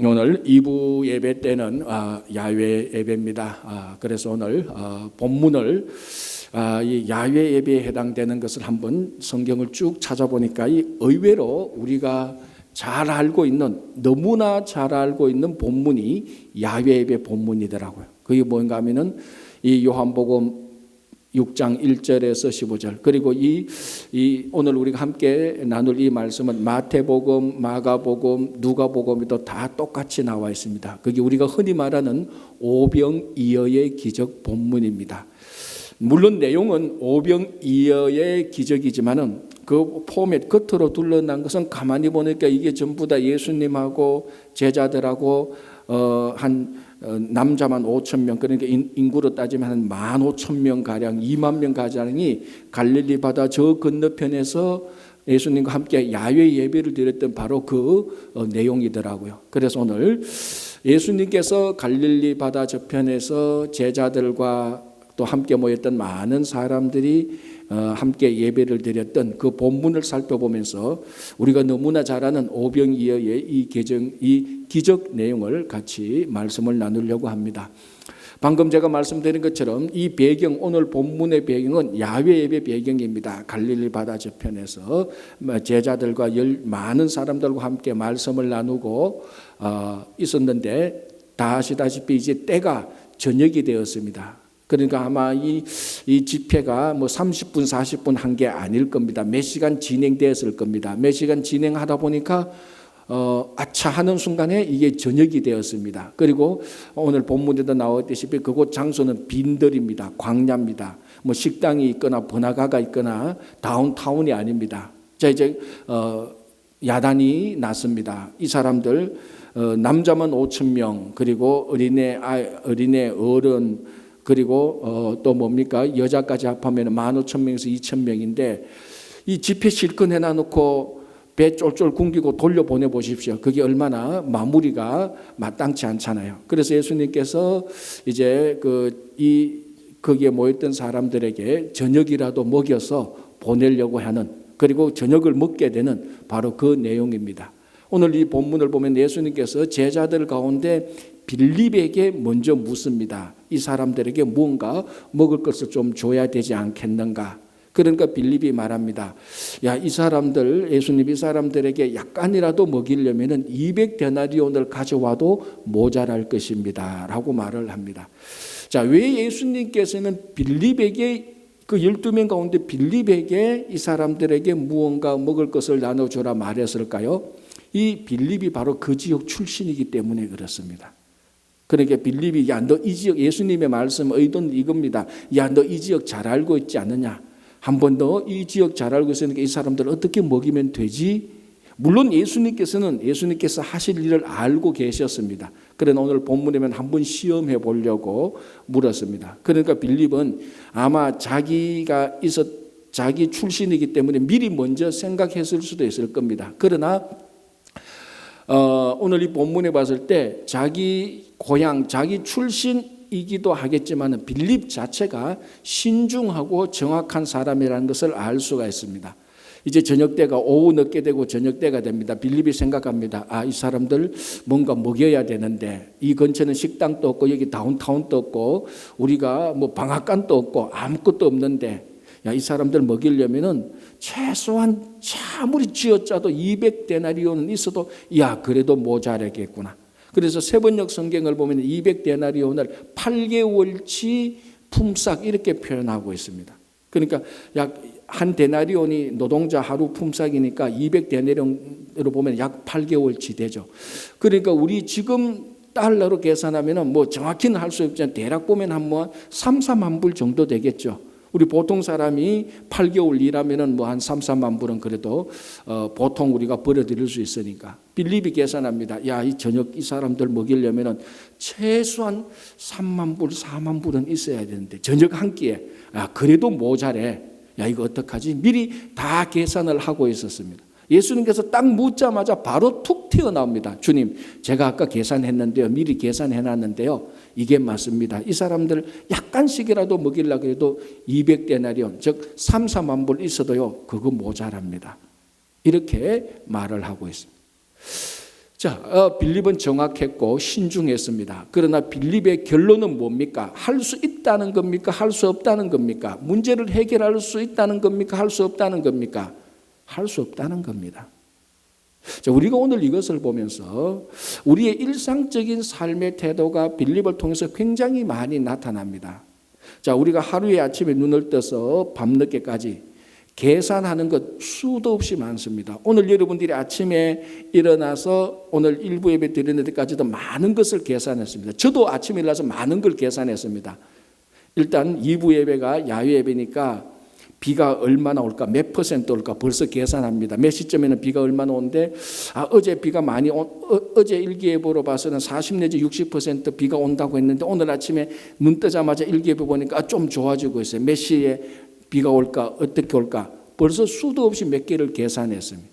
오늘 2부 예배 때는 야외 예배입니다. 그래서 오늘 본문을 이 야외 예배에 해당되는 것을 한번 성경을 쭉 찾아보니까 의외로 우리가 잘 알고 있는, 너무나 잘 알고 있는 본문이 야외 예배 본문이더라고요. 그게 뭔가 하면은 이 요한복음 6장 1절에서 15절, 그리고 이 오늘 우리가 함께 나눌 이 말씀은 마태복음, 마가복음, 누가복음에도 다 똑같이 나와 있습니다. 그게 우리가 흔히 말하는 오병이어의 기적 본문입니다. 물론 내용은 오병이어의 기적이지만은 그 포맷 겉으로 둘러난 것은 가만히 보니까 이게 전부 다 예수님하고 제자들하고 한 남자만 5,000명, 그러니까 인구로 따지면 한 15,000명 가량, 2만 명 가량이 갈릴리 바다 저 건너편에서 예수님과 함께 야외 예배를 드렸던 바로 그 내용이더라고요. 그래서 오늘 예수님께서 갈릴리 바다 저편에서 제자들과 또 함께 모였던 많은 사람들이 함께 예배를 드렸던 그 본문을 살펴보면서 우리가 너무나 잘 아는 오병이어의 이 기적 내용을 같이 말씀을 나누려고 합니다. 방금 제가 말씀드린 것처럼 이 배경, 오늘 본문의 배경은 야외 예배 배경입니다. 갈릴리 바다 저편에서 제자들과 많은 사람들과 함께 말씀을 나누고 있었는데 다 아시다시피 이제 때가 저녁이 되었습니다. 그러니까 아마 이 집회가 뭐 30분, 40분 한 게 아닐 겁니다. 몇 시간 진행되었을 겁니다. 몇 시간 진행하다 보니까 아차 하는 순간에 이게 저녁이 되었습니다. 그리고 오늘 본문에도 나왔다시피 그곳 장소는 빈들입니다. 광야입니다. 뭐 식당이 있거나 번화가가 있거나 다운타운이 아닙니다. 자, 이제 야단이 났습니다. 이 사람들 남자만 5,000명, 그리고 어린애, 어른, 그리고 또 뭡니까? 여자까지 합하면 15,000명에서 2,000명인데 이 집회 실컷 해놔놓고 배 쫄쫄 굶기고 돌려보내 보십시오. 그게 얼마나 마무리가 마땅치 않잖아요. 그래서 예수님께서 이제 거기에 모였던 사람들에게 저녁이라도 먹여서 보내려고 하는, 그리고 저녁을 먹게 되는 바로 그 내용입니다. 오늘 이 본문을 보면 예수님께서 제자들 가운데 빌립에게 먼저 묻습니다. 이 사람들에게 무언가 먹을 것을 좀 줘야 되지 않겠는가? 그러니까 빌립이 말합니다. 야, 이 사람들, 예수님 이 사람들에게 약간이라도 먹이려면 200데나리온을 가져와도 모자랄 것입니다. 라고 말을 합니다. 자, 왜 예수님께서는 빌립에게, 그 12명 가운데 빌립에게 이 사람들에게 무언가 먹을 것을 나눠주라 말했을까요? 이 빌립이 바로 그 지역 출신이기 때문에 그렇습니다. 그러니까 빌립이, 야, 너 이 지역, 예수님의 말씀 의도는 이겁니다. 야, 너 이 지역 잘 알고 있지 않느냐? 한 번 더 이 지역 잘 알고 있으니까 이 사람들 어떻게 먹이면 되지? 물론 예수님께서 하실 일을 알고 계셨습니다. 그러나 오늘 본문에는 한번 시험해 보려고 물었습니다. 그러니까 빌립은 아마 자기 출신이기 때문에 미리 먼저 생각했을 수도 있을 겁니다. 그러나 오늘 이 본문에 봤을 때 자기 고향, 자기 출신이기도 하겠지만 빌립 자체가 신중하고 정확한 사람이라는 것을 알 수가 있습니다. 이제 저녁때가 오후 늦게 되고 저녁때가 됩니다. 빌립이 생각합니다. 이 사람들 뭔가 먹여야 되는데 이 근처는 식당도 없고 여기 다운타운도 없고 우리가 뭐 방앗간도 없고 아무것도 없는데, 야, 이 사람들 먹이려면은 최소한 아무리 쥐어짜도 200데나리온은 있어도 야, 그래도 모자라겠구나. 그래서 세번역 성경을 보면 200데나리온을 8개월치 품삯 이렇게 표현하고 있습니다. 그러니까 약 한 데나리온이 노동자 하루 품삯이니까 200데나리온으로 보면 약 8개월치 되죠. 그러니까 우리 지금 달러로 계산하면은 뭐 정확히는 할 수 없지만 대략 보면 한 3, 4만 불 정도 되겠죠. 우리 보통 사람이 8개월 일하면은 뭐 한 3, 4만 불은 그래도 보통 우리가 벌어들일 수 있으니까 빌립이 계산합니다. 야, 이 저녁 이 사람들 먹이려면은 최소한 3만 불, 4만 불은 있어야 되는데 저녁 한 끼에 그래도 모자래. 야, 이거 어떡하지? 미리 다 계산을 하고 있었습니다. 예수님께서 딱 묻자마자 바로 툭 튀어나옵니다. 주님, 제가 아까 계산했는데요. 미리 계산해놨는데요. 이게 맞습니다. 이 사람들 약간씩이라도 먹이려고 해도 200데나리온, 즉 3, 4만 불 있어도요. 그거 모자랍니다. 이렇게 말을 하고 있습니다. 자, 빌립은 정확했고 신중했습니다. 그러나 빌립의 결론은 뭡니까? 할 수 있다는 겁니까? 할 수 없다는 겁니까? 문제를 해결할 수 있다는 겁니까? 할 수 없다는 겁니까? 할 수 없다는 겁니다. 자, 우리가 오늘 이것을 보면서 우리의 일상적인 삶의 태도가 빌립을 통해서 굉장히 많이 나타납니다. 자, 우리가 하루에 아침에 눈을 떠서 밤늦게까지 계산하는 것 수도 없이 많습니다. 오늘 여러분들이 아침에 일어나서 오늘 일부 예배 드리는 데까지도 많은 것을 계산했습니다. 저도 아침에 일어나서 많은 걸 계산했습니다. 일단 2부 예배가 야외 예배니까 비가 얼마나 올까, 몇 퍼센트 올까 벌써 계산합니다. 몇 시점에는 비가 얼마나 오는데 어제 비가 많이 어제 일기예보로 봐서는 40 내지 60% 비가 온다고 했는데 오늘 아침에 눈 뜨자마자 일기예보 보니까 좀 좋아지고 있어요. 몇 시에 비가 올까, 어떻게 올까 벌써 수도 없이 몇 개를 계산했습니다.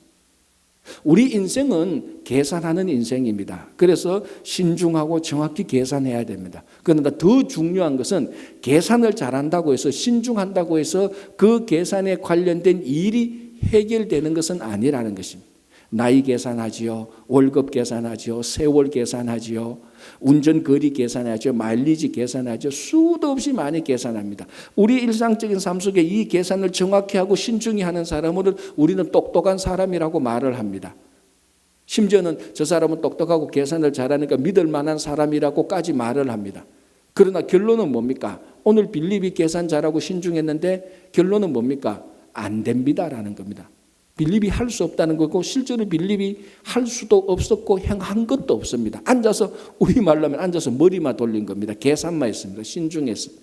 우리 인생은 계산하는 인생입니다. 그래서 신중하고 정확히 계산해야 됩니다. 그런데 더 중요한 것은 계산을 잘한다고 해서 신중한다고 해서 그 계산에 관련된 일이 해결되는 것은 아니라는 것입니다. 나이 계산하지요, 월급 계산하지요, 세월 계산하지요, 운전거리 계산하죠, 마일리지 계산하죠. 수도 없이 많이 계산합니다. 우리 일상적인 삶 속에 이 계산을 정확히 하고 신중히 하는 사람을 우리는 똑똑한 사람이라고 말을 합니다. 심지어는 저 사람은 똑똑하고 계산을 잘하니까 믿을 만한 사람이라고까지 말을 합니다. 그러나 결론은 뭡니까? 오늘 빌립이 계산 잘하고 신중했는데 결론은 뭡니까? 안 됩니다라는 겁니다. 빌립이 할 수 없다는 거고 실제로 빌립이 할 수도 없었고 행한 것도 없습니다. 앉아서 우리말로 하면 앉아서 머리만 돌린 겁니다. 계산만 했습니다. 신중했습니다.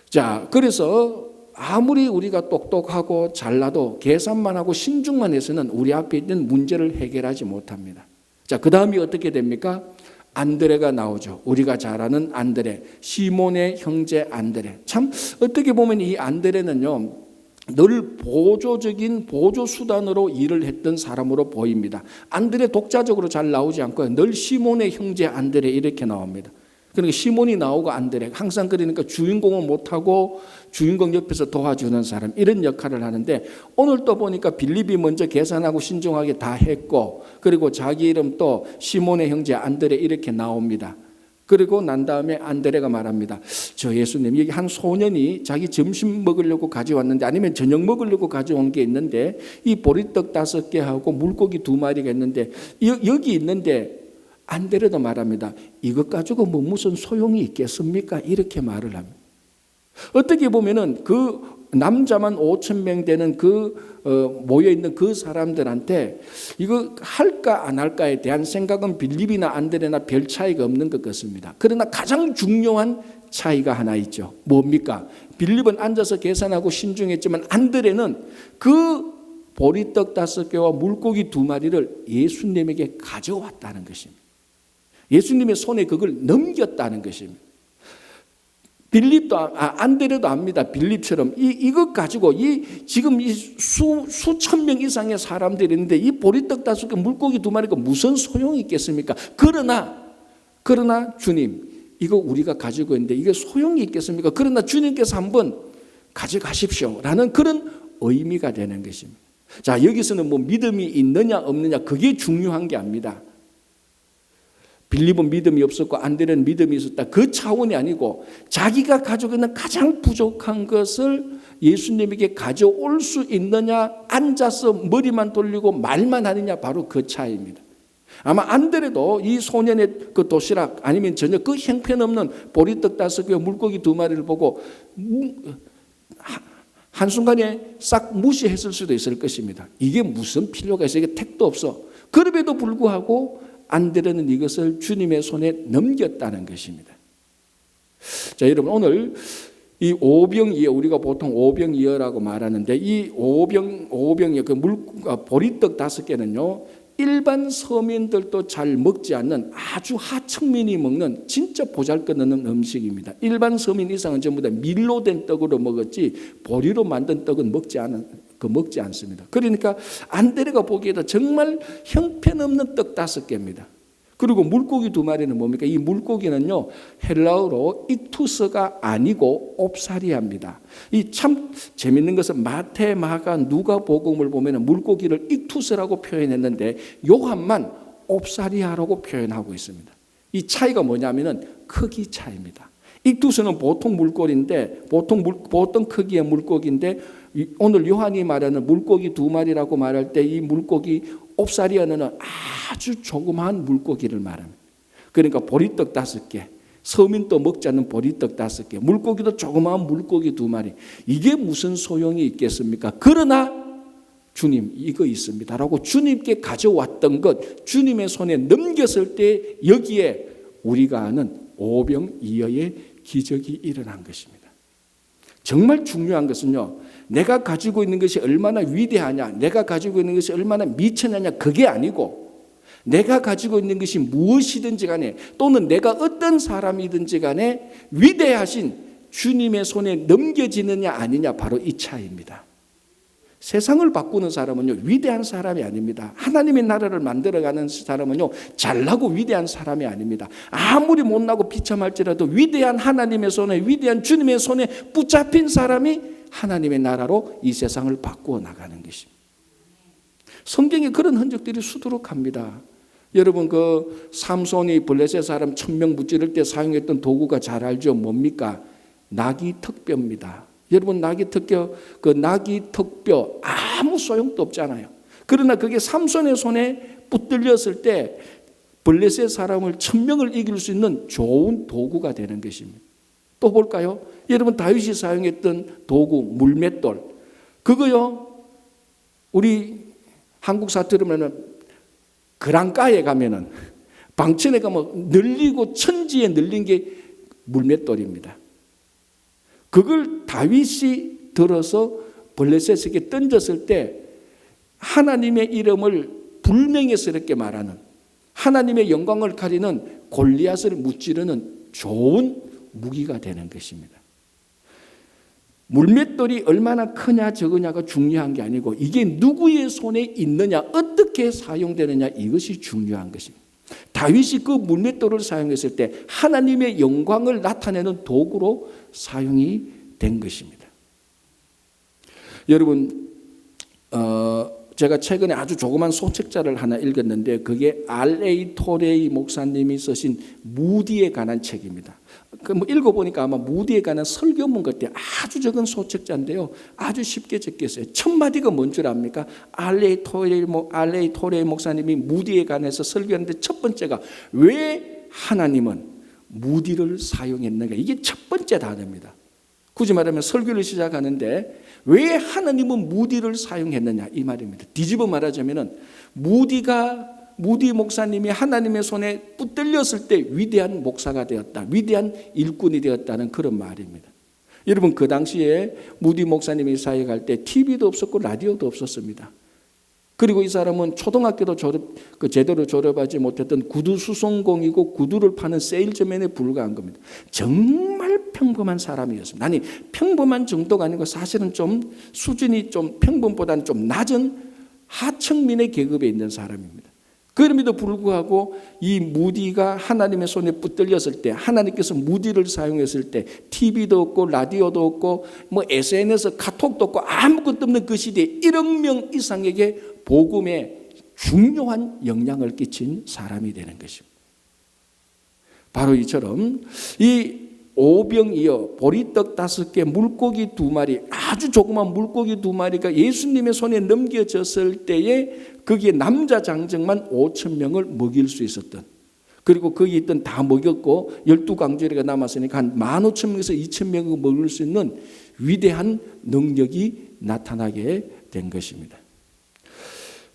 자, 그래서 아무리 우리가 똑똑하고 잘나도 계산만 하고 신중만 해서는 우리 앞에 있는 문제를 해결하지 못합니다. 자, 그 다음이 어떻게 됩니까? 안드레가 나오죠. 우리가 잘 아는 안드레, 시몬의 형제 안드레. 참 어떻게 보면 이 안드레는요, 늘 보조적인 보조 수단으로 일을 했던 사람으로 보입니다. 안드레 독자적으로 잘 나오지 않고 늘 시몬의 형제 안드레 이렇게 나옵니다. 그러니까 시몬이 나오고 안드레 항상 그러니까 주인공은 못하고 주인공 옆에서 도와주는 사람 이런 역할을 하는데 오늘 또 보니까 빌립이 먼저 계산하고 신중하게 다 했고 그리고 자기 이름 또 시몬의 형제 안드레 이렇게 나옵니다. 그리고 난 다음에 안드레가 말합니다. 저 예수님 여기 한 소년이 자기 점심 먹으려고 가져왔는데 아니면 저녁 먹으려고 가져온 게 있는데 이 보리떡 5개하고 물고기 2마리가 있는데 여기 있는데 안드레도 말합니다. 이것 가지고 뭐 무슨 소용이 있겠습니까? 이렇게 말을 합니다. 어떻게 보면은 그 남자만 5,000명 되는 모여있는 그 사람들한테 이거 할까 안 할까에 대한 생각은 빌립이나 안드레나 별 차이가 없는 것 같습니다. 그러나 가장 중요한 차이가 하나 있죠. 뭡니까? 빌립은 앉아서 계산하고 신중했지만 안드레는 그 보리떡 5개와 물고기 2마리를 예수님에게 가져왔다는 것입니다. 예수님의 손에 그걸 넘겼다는 것입니다. 빌립도 안드레도 압니다. 빌립처럼 이것 가지고 지금 수천 명 이상의 사람들이 있는데 이 보리떡 5개 물고기 2마리가 무슨 소용이 있겠습니까? 그러나 주님 이거 우리가 가지고 있는데 이게 소용이 있겠습니까? 그러나 주님께서 한번 가져가십시오라는 그런 의미가 되는 것입니다. 자, 여기서는 뭐 믿음이 있느냐 없느냐 그게 중요한 게 아닙니다. 빌립은 믿음이 없었고 안드레는 믿음이 있었다. 그 차원이 아니고 자기가 가지고 있는 가장 부족한 것을 예수님에게 가져올 수 있느냐 앉아서 머리만 돌리고 말만 하느냐 바로 그 차이입니다. 아마 안드레도 이 소년의 그 도시락 아니면 저녁 그 형편없는 보리떡 5개 물고기 2마리를 보고 한순간에 싹 무시했을 수도 있을 것입니다. 이게 무슨 필요가 있어? 이게 택도 없어. 그럼에도 불구하고 안드레는 이것을 주님의 손에 넘겼다는 것입니다. 자, 여러분 오늘 이 오병이어 우리가 보통 오병이어라고 말하는데 이 오병이어 그 보리떡 5개는요 일반 서민들도 잘 먹지 않는 아주 하층민이 먹는 진짜 보잘것없는 음식입니다. 일반 서민 이상은 전부 다 밀로 된 떡으로 먹었지 보리로 만든 떡은 먹지 않습니다. 그러니까 안드레가 보기에도 정말 형편없는 떡 5개입니다. 그리고 물고기 2마리는 뭡니까? 이 물고기는요, 헬라어로 익투스가 아니고 옵사리아입니다. 이 참 재밌는 것은 마태, 마가, 누가복음을 보면 물고기를 익투스라고 표현했는데 요한만 옵사리아라고 표현하고 있습니다. 이 차이가 뭐냐면은 크기 차이입니다. 익투스는 보통 물고기인데 보통 크기의 물고기인데 오늘 요한이 말하는 물고기 2마리라고 말할 때 이 물고기 옵사리아는 아주 조그마한 물고기를 말합니다. 그러니까 보리떡 5개, 서민도 먹지 않는 보리떡 5개, 물고기도 조그마한 물고기 2마리. 이게 무슨 소용이 있겠습니까? 그러나 주님 이거 있습니다라고 주님께 가져왔던 것, 주님의 손에 넘겼을 때 여기에 우리가 아는 오병이어의 기적이 일어난 것입니다. 정말 중요한 것은요, 내가 가지고 있는 것이 얼마나 위대하냐, 내가 가지고 있는 것이 얼마나 미천하냐, 그게 아니고 내가 가지고 있는 것이 무엇이든지 간에 또는 내가 어떤 사람이든지 간에 위대하신 주님의 손에 넘겨지느냐 아니냐, 바로 이 차이입니다. 세상을 바꾸는 사람은요, 위대한 사람이 아닙니다. 하나님의 나라를 만들어가는 사람은요, 잘나고 위대한 사람이 아닙니다. 아무리 못나고 비참할지라도 위대한 하나님의 손에, 위대한 주님의 손에 붙잡힌 사람이 하나님의 나라로 이 세상을 바꾸어 나가는 것입니다. 성경에 그런 흔적들이 수두룩합니다. 여러분, 그 삼손이 블레셋 사람 1000명 무찌를 때 사용했던 도구가 잘 알죠? 뭡니까? 나귀 턱뼈입니다. 여러분, 나귀 턱뼈, 그 나귀 턱뼈 아무 소용도 없잖아요. 그러나 그게 삼손의 손에 붙들렸을 때 블레셋 사람을 1000명을 이길 수 있는 좋은 도구가 되는 것입니다. 또 볼까요? 여러분, 다윗이 사용했던 도구 물맷돌, 그거요, 우리 한국 사투리로는 그랑가에 가면은, 방천에 가면 늘리고 천지에 늘린 게 물맷돌입니다. 그걸 다윗이 들어서 블레셋에게 던졌을 때 하나님의 이름을 불명예스럽게 말하는, 하나님의 영광을 가리는 골리앗을 무찌르는 좋은 무기가 되는 것입니다. 물맷돌이 얼마나 크냐 적으냐가 중요한 게 아니고 이게 누구의 손에 있느냐, 어떻게 사용되느냐, 이것이 중요한 것입니다. 다윗이 그 물맷돌을 사용했을 때 하나님의 영광을 나타내는 도구로 사용이 된 것입니다. 여러분, 제가 최근에 아주 조그만 소책자를 하나 읽었는데 그게 R.A. 토레이 목사님이 쓰신 무디에 관한 책입니다. 그 읽어보니까 아마 무디에 관한 설교문 같아요. 아주 적은 소책자인데요, 아주 쉽게 적겠어요. 첫 마디가 뭔 줄 압니까? R.A. 토레이 목사님이 무디에 관해서 설교하는데 첫 번째가 왜 하나님은 무디를 사용했는가, 이게 첫 번째 단어입니다. 굳이 말하면 설교를 시작하는데 왜 하나님은 무디를 사용했느냐, 이 말입니다. 뒤집어 말하자면 무디 목사님이 하나님의 손에 붙들렸을 때 위대한 목사가 되었다, 위대한 일꾼이 되었다는 그런 말입니다. 여러분, 그 당시에 무디 목사님이 사역할 때 TV도 없었고 라디오도 없었습니다. 그리고 이 사람은 초등학교도 제대로 졸업하지 못했던 구두 수송공이고 구두를 파는 세일즈맨에 불과한 겁니다. 정말 평범한 사람이었습니다. 아니, 평범한 정도가 아니고 사실은 좀 수준이 좀 평범보다는 좀 낮은 하층민의 계급에 있는 사람입니다. 그럼에도 불구하고 이 무디가 하나님의 손에 붙들렸을 때, 하나님께서 무디를 사용했을 때 TV도 없고 라디오도 없고 SNS, 카톡도 없고 아무것도 없는 그 시대에 1억 명 이상에게 복음에 중요한 영향을 끼친 사람이 되는 것입니다. 바로 이처럼 이 오병이어, 보리떡 5개, 물고기 2마리, 아주 조그만 물고기 2마리가 예수님의 손에 넘겨졌을 때에 거기에 남자 장정만 5,000명을 먹일 수 있었던, 그리고 거기 있던 다 먹였고 12강조리가 남았으니까 한 15,000명에서 2,000명을 먹일 수 있는 위대한 능력이 나타나게 된 것입니다.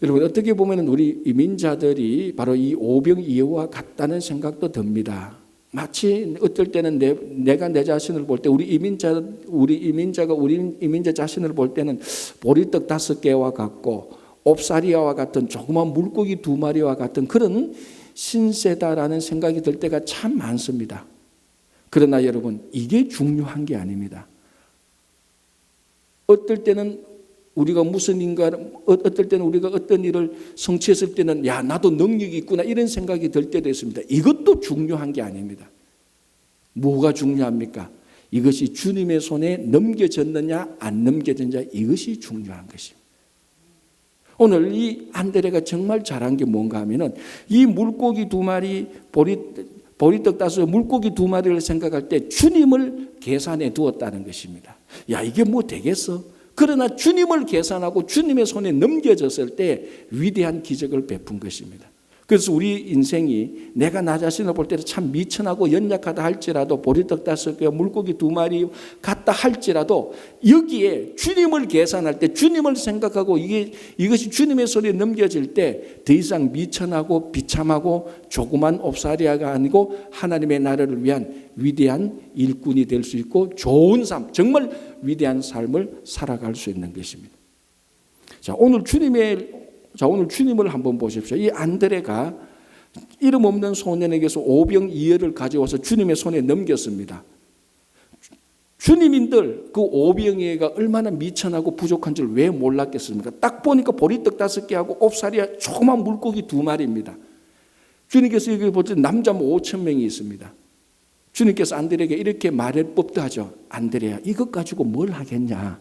여러분, 어떻게 보면 우리 이민자들이 바로 이 오병이어와 같다는 생각도 듭니다. 마치 어떨 때는 내가 내 자신을 볼 때 우리 이민자가 우리 이민자 자신을 볼 때는 보리떡 5개와 같고 옵사리아와 같은 조그만 물고기 2마리와 같은 그런 신세다라는 생각이 들 때가 참 많습니다. 그러나 여러분, 이게 중요한 게 아닙니다. 어떨 때는 우리가 무슨 인가, 어떨 때는 우리가 어떤 일을 성취했을 때는 야, 나도 능력이 있구나 이런 생각이 들 때도 있습니다. 이것도 중요한 게 아닙니다. 뭐가 중요합니까? 이것이 주님의 손에 넘겨졌느냐 안 넘겨졌느냐 이것이 중요한 것입니다. 오늘 이 안드레가 정말 잘한 게 뭔가 하면은 이 물고기 2마리 보리떡 5 물고기 2마리를 생각할 때 주님을 계산해 두었다는 것입니다. 야, 이게 뭐 되겠어? 그러나 주님을 계산하고 주님의 손에 넘겨졌을 때 위대한 기적을 베푼 것입니다. 그래서 우리 인생이 내가 나 자신을 볼 때도 참 미천하고 연약하다 할지라도 보리떡 5개 물고기 2마리 같다 할지라도 여기에 주님을 계산할 때 주님을 생각하고 이것이 주님의 손에 넘겨질 때 더 이상 미천하고 비참하고 조그만 옵사리아가 아니고 하나님의 나라를 위한 위대한 일꾼이 될 수 있고 좋은 삶, 정말 위대한 삶을 살아갈 수 있는 것입니다. 오늘 주님을 한번 보십시오. 이 안드레가 이름 없는 소년에게서 오병이어를 가져와서 주님의 손에 넘겼습니다. 주님인들 그 오병이어가 얼마나 미천하고 부족한 줄 왜 몰랐겠습니까? 딱 보니까 보리떡 5개하고 옵사리아 조그만 물고기 2마리입니다. 주님께서 여기 볼 때 남자 5,000명이 있습니다. 주님께서 안드레에게 이렇게 말할 법도 하죠. 안드레야, 이것 가지고 뭘 하겠냐?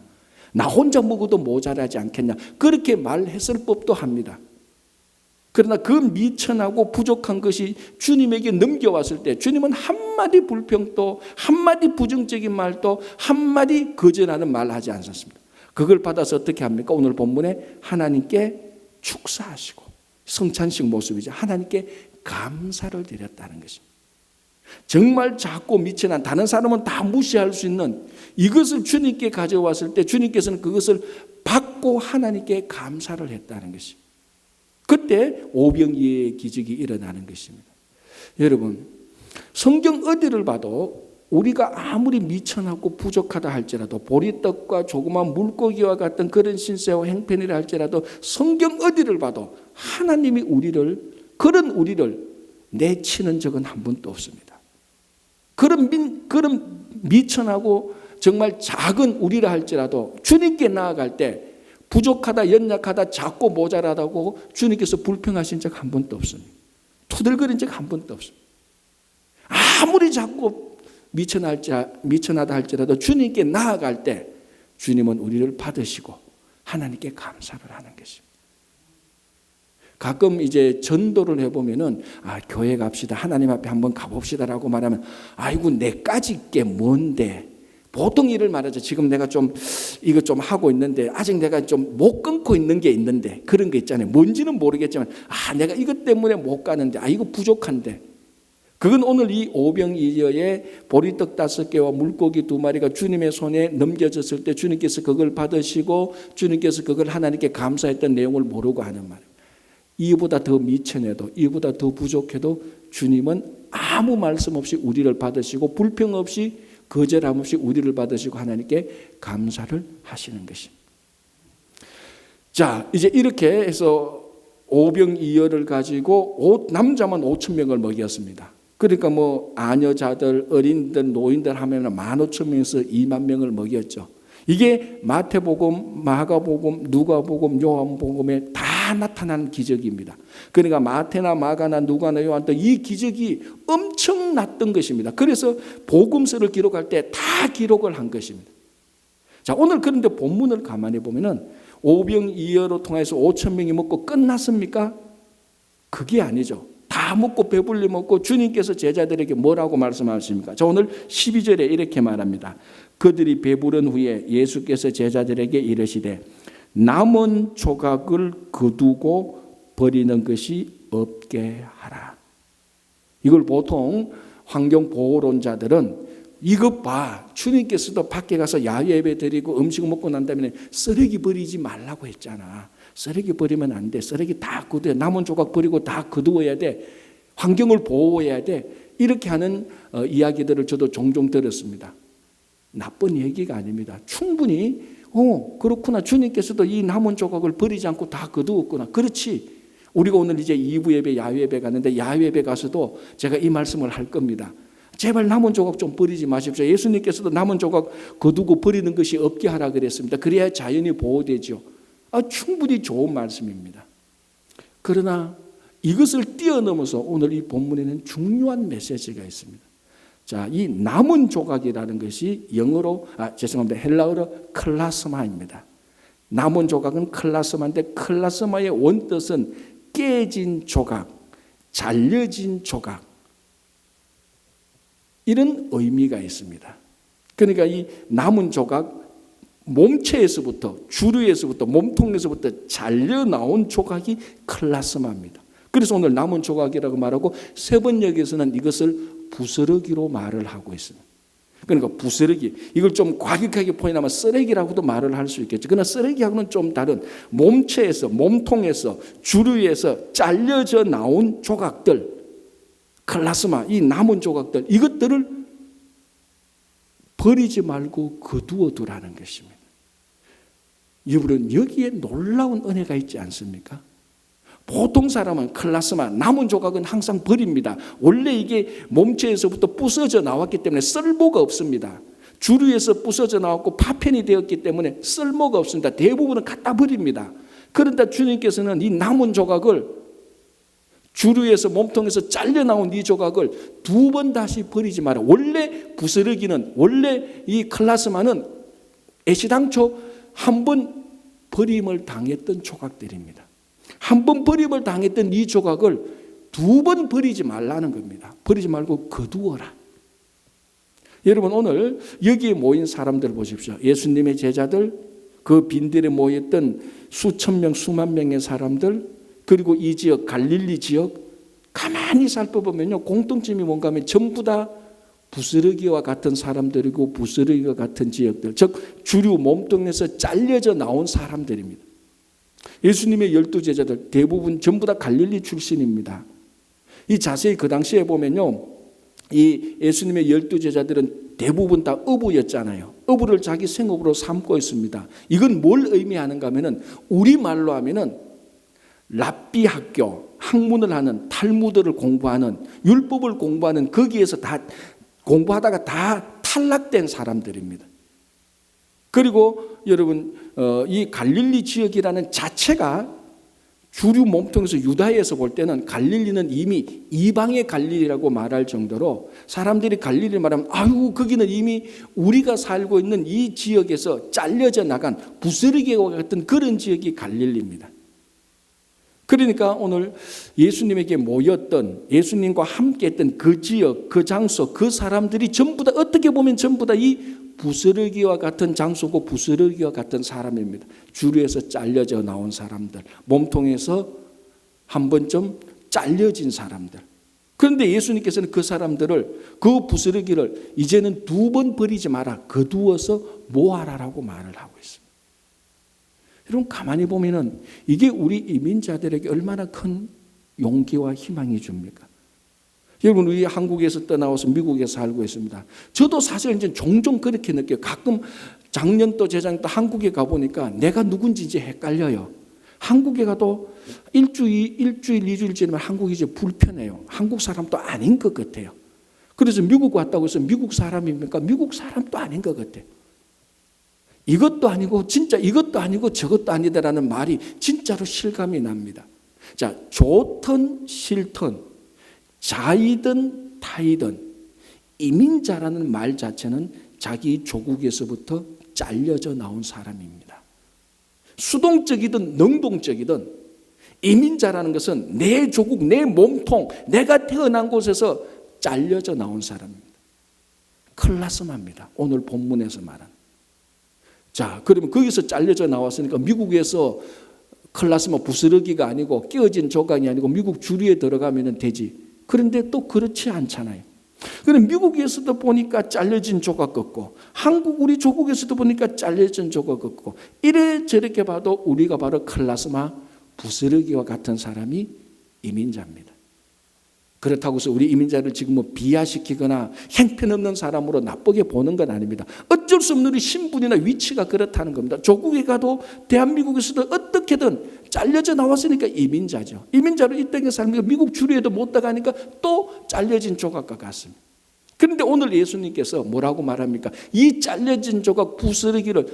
나 혼자 먹어도 모자라지 않겠냐? 그렇게 말했을 법도 합니다. 그러나 그 미천하고 부족한 것이 주님에게 넘겨왔을 때 주님은 한마디 불평도 한마디 부정적인 말도 한마디 거절하는 말을 하지 않았습니다. 그걸 받아서 어떻게 합니까? 오늘 본문에 하나님께 축사하시고 성찬식 모습이죠. 하나님께 감사를 드렸다는 것입니다. 정말 작고 미천한 다른 사람은 다 무시할 수 있는 이것을 주님께 가져왔을 때 주님께서는 그것을 받고 하나님께 감사를 했다는 것입니다. 그때 오병이어의 기적이 일어나는 것입니다. 여러분, 성경 어디를 봐도 우리가 아무리 미천하고 부족하다 할지라도 보리떡과 조그만 물고기와 같은 그런 신세와 행편이라 할지라도 성경 어디를 봐도 하나님이 그런 우리를 내치는 적은 한 번도 없습니다. 그런 미천하고 정말 작은 우리라 할지라도 주님께 나아갈 때 부족하다, 연약하다, 작고 모자라다고 주님께서 불평하신 적 한 번도 없습니다. 투덜거린 적 한 번도 없습니다. 아무리 작고 미천하다 할지라도 주님께 나아갈 때 주님은 우리를 받으시고 하나님께 감사를 하는 것입니다. 가끔 이제 전도를 해보면은 교회 갑시다, 하나님 앞에 한번 가봅시다라고 말하면 아이고 내까지 게 뭔데, 보통 일을 말하죠. 지금 내가 이거 좀 하고 있는데 아직 내가 좀 못 끊고 있는 게 있는데 그런 거 있잖아요. 뭔지는 모르겠지만 내가 이것 때문에 못 가는데 이거 부족한데. 그건 오늘 이 오병이어의 보리떡 5개와 물고기 2마리가 주님의 손에 넘겨졌을 때 주님께서 그걸 받으시고 주님께서 그걸 하나님께 감사했던 내용을 모르고 하는 말이에요. 이보다 더 미천해도 이보다 더 부족해도 주님은 아무 말씀 없이 우리를 받으시고 불평 없이 거절함 없이 우리를 받으시고 하나님께 감사를 하시는 것입니다. 자, 이제 이렇게 해서 오병이어를 가지고 남자만 5,000명을 먹였습니다. 그러니까 아녀자들, 어린들, 노인들 하면 15,000명에서 2만 명을 먹였죠. 이게 마태복음, 마가복음, 누가복음, 요한복음에 다 나타난 기적입니다. 그러니까 마태나 마가나 누가나 요한도 이 기적이 엄청났던 것입니다. 그래서 복음서를 기록할 때 다 기록을 한 것입니다. 자, 오늘 그런데 본문을 가만히 보면은 오병이어로 통해서 5,000명이 먹고 끝났습니까? 그게 아니죠. 다 먹고 배불리 먹고 주님께서 제자들에게 뭐라고 말씀하십니까? 자, 오늘 12절에 이렇게 말합니다. 그들이 배부른 후에 예수께서 제자들에게 이르시되 남은 조각을 거두고 버리는 것이 없게 하라. 이걸 보통 환경보호론자들은 이것 봐, 주님께서도 밖에 가서 야외 예배 드리고 음식 먹고 난 다음에 쓰레기 버리지 말라고 했잖아. 쓰레기 버리면 안 돼. 쓰레기 다 거두어야 돼. 남은 조각 버리고 다 거두어야 돼. 환경을 보호해야 돼. 이렇게 하는 이야기들을 저도 종종 들었습니다. 나쁜 얘기가 아닙니다. 충분히 그렇구나. 주님께서도 이 남은 조각을 버리지 않고 다 거두었구나. 그렇지. 우리가 오늘 이제 2부 예배, 야외 예배 갔는데 야외 예배 가서도 제가 이 말씀을 할 겁니다. 제발 남은 조각 좀 버리지 마십시오. 예수님께서도 남은 조각 거두고 버리는 것이 없게 하라 그랬습니다. 그래야 자연이 보호되죠. 충분히 좋은 말씀입니다. 그러나 이것을 뛰어넘어서 오늘 이 본문에는 중요한 메시지가 있습니다. 자, 이 남은 조각이라는 것이 영어로 헬라어로 클라스마입니다. 남은 조각은 클라스마인데 클라스마의 원뜻은 깨진 조각, 잘려진 조각, 이런 의미가 있습니다. 그러니까 이 남은 조각, 몸체에서부터, 주류에서부터, 몸통에서부터 잘려 나온 조각이 클라스마입니다. 그래서 오늘 남은 조각이라고 말하고 세번역에서는 이것을 부스러기로 말을 하고 있습니다. 그러니까 부스러기, 이걸 좀 과격하게 표현하면 쓰레기라고도 말을 할 수 있겠죠. 그러나 쓰레기하고는 좀 다른 몸체에서, 몸통에서, 주류에서 잘려져 나온 조각들, 클라스마, 이 남은 조각들, 이것들을 버리지 말고 거두어 두라는 것입니다. 여러분, 여기에 놀라운 은혜가 있지 않습니까? 보통 사람은 클라스마, 남은 조각은 항상 버립니다. 원래 이게 몸체에서부터 부서져 나왔기 때문에 쓸모가 없습니다. 주류에서 부서져 나왔고 파편이 되었기 때문에 쓸모가 없습니다. 대부분은 갖다 버립니다. 그런데 주님께서는 이 남은 조각을, 주류에서, 몸통에서 잘려 나온 이 조각을 두 번 다시 버리지 마라. 원래 부스러기는, 원래 이 클라스마는 애시당초 한 번 버림을 당했던 조각들입니다. 한 번 버림을 당했던 이 조각을 두 번 버리지 말라는 겁니다. 버리지 말고 거두어라. 여러분, 오늘 여기에 모인 사람들 보십시오. 예수님의 제자들, 그 빈들에 모였던 수천 명, 수만 명의 사람들, 그리고 이 지역, 갈릴리 지역, 가만히 살펴보면요, 공통점이 뭔가 하면 전부 다 부스러기와 같은 사람들이고 부스러기와 같은 지역들, 즉 주류 몸통에서 잘려져 나온 사람들입니다. 예수님의 12제자들 대부분 전부 다 갈릴리 출신입니다. 이 자세히 그 당시에 보면요, 이 예수님의 12제자들은 대부분 다 어부였잖아요. 어부를 자기 생업으로 삼고 있습니다. 이건 뭘 의미하는가 하면은 우리말로 하면은 랍비 학교, 학문을 하는, 탈무드를 공부하는, 율법을 공부하는, 거기에서 다 공부하다가 다 탈락된 사람들입니다. 그리고 여러분, 이 갈릴리 지역이라는 자체가 주류 몸통에서 유다에서 볼 때는 갈릴리는 이미 이방의 갈릴리라고 말할 정도로 사람들이 갈릴리 말하면 아유, 거기는 이미 우리가 살고 있는 이 지역에서 잘려져 나간 부스러기와 같은 그런 지역이 갈릴리입니다. 그러니까 오늘 예수님에게 모였던, 예수님과 함께 했던 그 지역, 그 장소, 그 사람들이 전부 다, 어떻게 보면 전부 다 이 부스러기와 같은 장소고 부스러기와 같은 사람입니다. 주류에서 잘려져 나온 사람들, 몸통에서 한 번쯤 잘려진 사람들. 그런데 예수님께서는 그 사람들을, 그 부스러기를 이제는 두 번 버리지 마라, 거두어서 모아라라고 말을 하고 있습니다. 여러분, 가만히 보면은 이게 우리 이민자들에게 얼마나 큰 용기와 희망이 줍니까? 여러분, 우리 한국에서 떠나와서 미국에 살고 있습니다. 저도 사실 이제 종종 그렇게 느껴요. 가끔 작년 또 재작년 또 한국에 가보니까 내가 누군지 이제 헷갈려요. 한국에 가도 일주일, 2주일 지나면 한국이 이제 불편해요. 한국 사람도 아닌 것 같아요. 그래서 미국 왔다고 해서 미국 사람입니까? 미국 사람도 아닌 것 같아요. 이것도 아니고 진짜 이것도 아니고 저것도 아니다라는 말이 진짜로 실감이 납니다. 자, 좋든 싫든 자이든 타이든 이민자라는 말 자체는 자기 조국에서부터 잘려져 나온 사람입니다. 수동적이든 능동적이든 이민자라는 것은 내 조국, 내 몸통, 내가 태어난 곳에서 잘려져 나온 사람입니다. 클라스마입니다. 오늘 본문에서 말한. 자, 그러면 거기서 잘려져 나왔으니까 미국에서 클라스마 부스러기가 아니고 끼어진 조각이 아니고 미국 주류에 들어가면 되지. 그런데 또 그렇지 않잖아요. 그럼 미국에서도 보니까 잘려진 조각 같고 한국 우리 조국에서도 보니까 잘려진 조각 같고 이래 저렇게 봐도 우리가 바로 클라스마 부스러기와 같은 사람이 이민자입니다. 그렇다고 해서 우리 이민자를 지금 뭐 비하시키거나 형편없는 사람으로 나쁘게 보는 건 아닙니다. 어쩔 수 없는 우리 신분이나 위치가 그렇다는 겁니다. 조국에 가도 대한민국에서도 어떻게든 잘려져 나왔으니까 이민자죠. 이민자로 이 땅에 살면 미국 주류에도 못 들어가니까 또 잘려진 조각과 같습니다. 그런데 오늘 예수님께서 뭐라고 말합니까? 이 잘려진 조각 부스러기를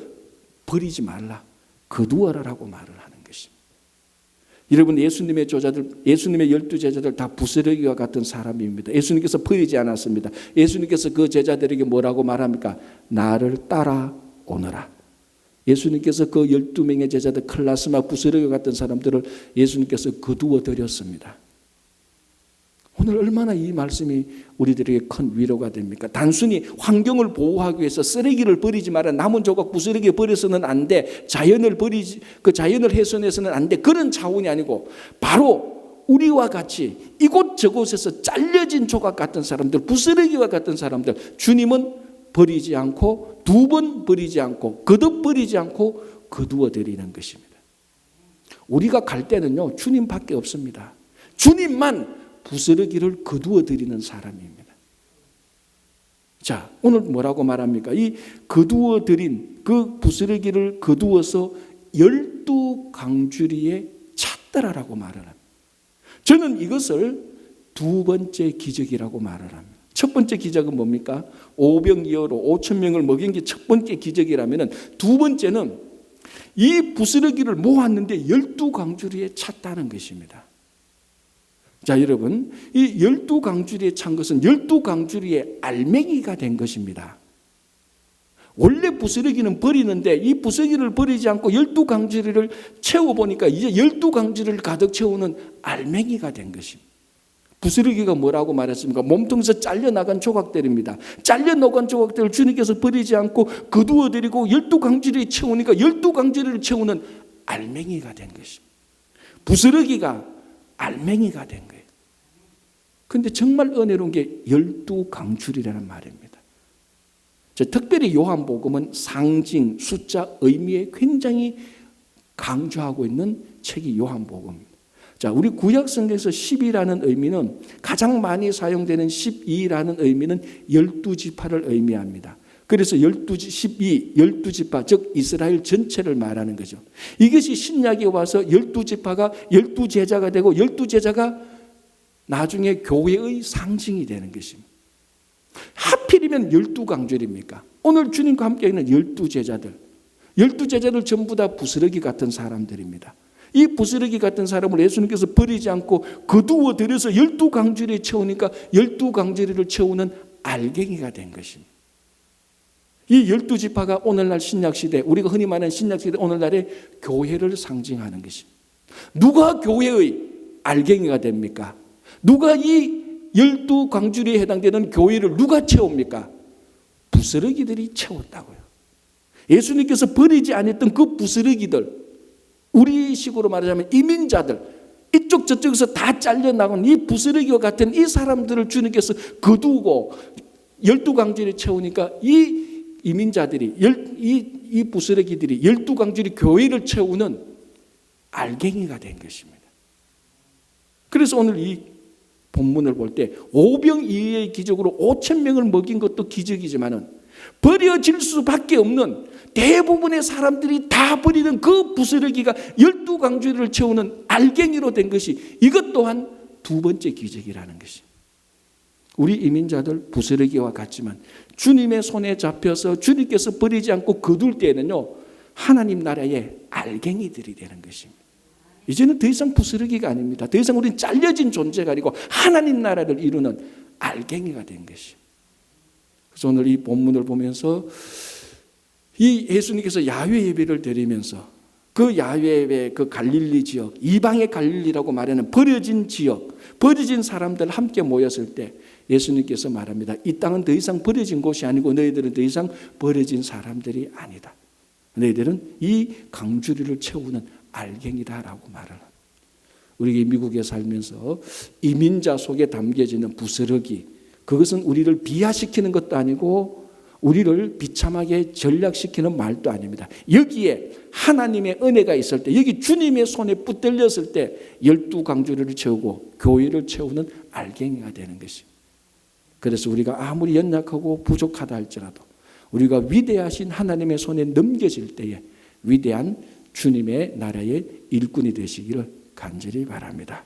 버리지 말라, 거두어라라고 말을 하는 것입니다. 여러분, 예수님의 제자들, 예수님의 12제자들 다 부스러기와 같은 사람입니다. 예수님께서 버리지 않았습니다. 예수님께서 그 제자들에게 뭐라고 말합니까? 나를 따라오너라. 예수님께서 그 12명의 제자들, 클라스마 부스러기와 같은 사람들을 예수님께서 거두어 드렸습니다. 오늘 얼마나 이 말씀이 우리들에게 큰 위로가 됩니까? 단순히 환경을 보호하기 위해서 쓰레기를 버리지 마라, 남은 조각 부스러기 버려서는 안 돼, 자연을 훼손해서는 안 돼, 그런 차원이 아니고 바로 우리와 같이 이곳저곳에서 잘려진 조각 같은 사람들, 부스러기와 같은 사람들, 주님은 버리지 않고, 두 번 버리지 않고, 거듭 버리지 않고 거두어 드리는 것입니다. 우리가 갈 때는요, 주님밖에 없습니다. 주님만 부스러기를 거두어 드리는 사람입니다. 자, 오늘 뭐라고 말합니까? 이 거두어 드린 그 부스러기를 거두어서 12강주리에 찼더라라고 말을 합니다. 저는 이것을 두 번째 기적이라고 말을 합니다. 첫 번째 기적은 뭡니까? 오병이어로 5,000명을 먹인 게 첫 번째 기적이라면, 두 번째는 이 부스러기를 모았는데 12강주리에 찼다는 것입니다. 자, 여러분, 이 12강주리에 찬 것은 12강주리의 알맹이가 된 것입니다. 원래 부스러기는 버리는데 이 부스러기를 버리지 않고 12강주리를 채워보니까 이제 12강주리를 가득 채우는 알맹이가 된 것입니다. 부스러기가 뭐라고 말했습니까? 몸통에서 잘려나간 조각들입니다. 잘려나간 조각들을 주님께서 버리지 않고 거두어드리고 12강주리에 채우니까 12강주리를 채우는 알맹이가 된 것입니다. 부스러기가 알맹이가 된 거예요. 그런데 정말 은혜로운 게 12강줄이라는 말입니다. 특별히 요한복음은 상징, 숫자, 의미에 굉장히 강조하고 있는 책이 요한복음입니다. 자, 우리 구약 성경에서 10이라는 의미는, 가장 많이 사용되는 12라는 의미는 12지파를 의미합니다. 그래서 12지파, 즉 이스라엘 전체를 말하는 거죠. 이것이 신약에 와서 12지파가 12제자가 되고 12제자가 나중에 교회의 상징이 되는 것입니다. 하필이면 12강줄입니까? 오늘 주님과 함께 있는 12제자들, 12제자들 전부 다 부스러기 같은 사람들입니다. 이 부스러기 같은 사람을 예수님께서 버리지 않고 거두어 들여서 12강줄에 채우니까 12강줄을 채우는 알갱이가 된 것입니다. 이 12지파가 오늘날 신약시대, 우리가 흔히 말하는 신약시대 오늘날의 교회를 상징하는 것입니다. 누가 교회의 알갱이가 됩니까? 누가 이 12강줄에 해당되는 교회를 누가 채웁니까? 부스러기들이 채웠다고요. 예수님께서 버리지 않았던 그 부스러기들, 우리식으로 말하자면 이민자들, 이쪽 저쪽에서 다 잘려나간 이 부스러기와 같은 이 사람들을 주님께서 거두고 12강줄에 채우니까 이 이민자들이, 이 부스러기들이 12강줄이 교회를 채우는 알갱이가 된 것입니다. 그래서 오늘 이 본문을 볼 때 오병이어의 기적으로 5,000명을 먹인 것도 기적이지만은 버려질 수밖에 없는 대부분의 사람들이 다 버리는 그 부스러기가 12강줄을 채우는 알갱이로 된 것이, 이것 또한 두 번째 기적이라는 것입니다. 우리 이민자들 부스러기와 같지만 주님의 손에 잡혀서 주님께서 버리지 않고 거둘 때에는요, 하나님 나라의 알갱이들이 되는 것입니다. 이제는 더 이상 부스러기가 아닙니다. 더 이상 우리는 잘려진 존재가 아니고 하나님 나라를 이루는 알갱이가 된 것입니다. 그래서 오늘 이 본문을 보면서 이 예수님께서 야훼 예배를 드리면서 그 야훼 예배, 그 갈릴리 지역, 이방의 갈릴리라고 말하는 버려진 지역, 버려진 사람들 함께 모였을 때 예수님께서 말합니다. 이 땅은 더 이상 버려진 곳이 아니고 너희들은 더 이상 버려진 사람들이 아니다. 너희들은 이 강주리를 채우는 알갱이다라고 말을 합니다. 우리 미국에 살면서 이민자 속에 담겨지는 부스러기, 그것은 우리를 비하시키는 것도 아니고 우리를 비참하게 전락시키는 말도 아닙니다. 여기에 하나님의 은혜가 있을 때, 여기 주님의 손에 붙들렸을 때 12강주리를 채우고 교회를 채우는 알갱이가 되는 것입니다. 그래서 우리가 아무리 연약하고 부족하다 할지라도 우리가 위대하신 하나님의 손에 넘겨질 때에 위대한 주님의 나라의 일꾼이 되시기를 간절히 바랍니다.